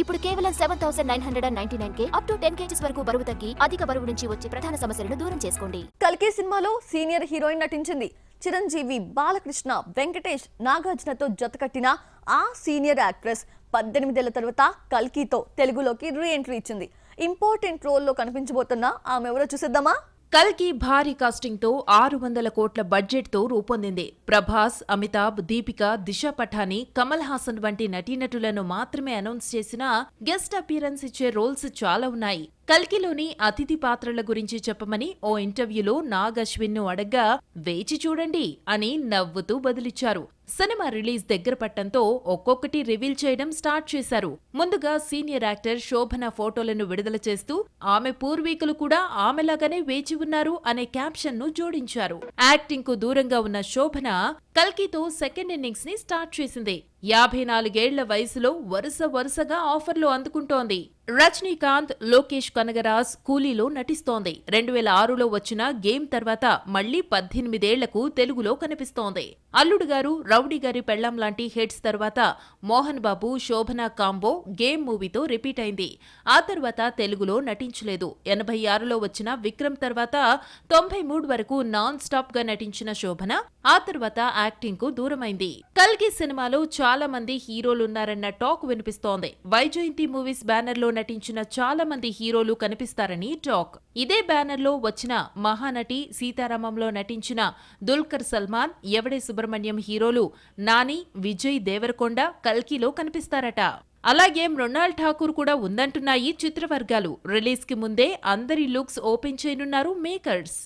ఇప్పుడు కేవలం 7,999K up to 10 kgs వరకు బరువు తగ్గి అధిక బరువు నుంచి వచ్చే ప్రధాన సమస్యలను దూరం చేసుకోండి. కల్కి సినిమాలో సీనియర్ హీరోయిన్ నటించింది. చిరంజీవి, బాలకృష్ణ, వెంకటేష్, నాగార్జునతో జతకట్టిన ఆ సీనియర్ యాక్ట్రెస్ 18 ఏళ్ల తర్వాత కల్కితో తెలుగులోకి రీ ఎంట్రీ ఇచ్చింది. ఇంపార్టెంట్ రోల్లో కనిపించబోతున్న ఆమె ఎవరో చూసేద్దామా? కల్కి భారీ కాస్టింగ్ తో 600 కోట్ల బడ్జెట్ తో రూపొందింది. ప్రభాస్, అమితాబ్, దీపిక, దిశా పఠాని, కమల్ హాసన్ వంటి నటీనటులను మాత్రమే అనౌన్స్ చేసినా గెస్ట్ అపీరెన్స్ ఇచ్చే రోల్స్ చాలా ఉన్నాయి. కల్కిలోని అతిథి పాత్రల గురించి చెప్పమని ఓ ఇంటర్వ్యూలో నాగ్ అశ్విన్ ను అడగ్గా వేచి చూడండి అని నవ్వుతూ బదులిచ్చారు. సినిమా రిలీజ్ దగ్గర పట్టంతో ఒక్కొక్కటి రివీల్ చేయడం స్టార్ట్ చేశారు. ముందుగా సీనియర్ యాక్టర్ శోభన ఫోటోలను విడుదల చేస్తూ ఆమె పూర్వీకులు కూడా ఆమెలాగానే వేచి ఉన్నారు అనే క్యాప్షన్ ను జోడించారు. యాక్టింగ్ కు దూరంగా ఉన్న శోభన కల్కితో సెకండ్ ఇన్నింగ్స్ ని స్టార్ట్ చేసింది. 54 ఏళ్ల వయసులో వరుసగా ఆఫర్లు అందుకుంటోంది. రజనీకాంత్, లోకేష్ కనగరాజ్ కూలీలో నటిస్తోంది. 2006లో వచ్చిన గేమ్ తర్వాత మళ్లీ 18 ఏళ్లకు తెలుగులో కనిపిస్తోంది. అల్లుడు గారు, రౌడీ గారి పెళ్లాం లాంటి హిట్స్ తర్వాత మోహన్ బాబు, శోభన కాంబో గేమ్ మూవీతో రిపీట్ అయింది. ఆ తర్వాత తెలుగులో నటించలేదు. 86లో వచ్చిన విక్రమ్ తర్వాత 93 వరకు నాన్ స్టాప్ గా నటించిన శోభన ఆ తర్వాత యాక్టింగ్ కు దూరమైంది. కల్కి సినిమాలో చాలా మంది హీరోలున్నారన్న టాక్ వినిపిస్తోంది. వైజయంతి మూవీస్ బ్యానర్ లో నటించిన చాలా మంది హీరోలు కనిపిస్తారని టాక్. ఇదే బ్యానర్ లో వచ్చిన మహానటి సీతారామంలో నటించిన దుల్కర్ సల్మాన్, ఎవడే సుబ్రహ్మణ్యం హీరోలు నాని, విజయ్ దేవరకొండ కల్కిలో కనిపిస్తారట. అలాగే మృణాల్ ఠాకూర్ కూడా ఉందంటున్నాయి చిత్రవర్గాలు. రిలీజ్ కి ముందే అందరి లుక్స్ ఓపెన్ చేయనున్నారు మేకర్స్.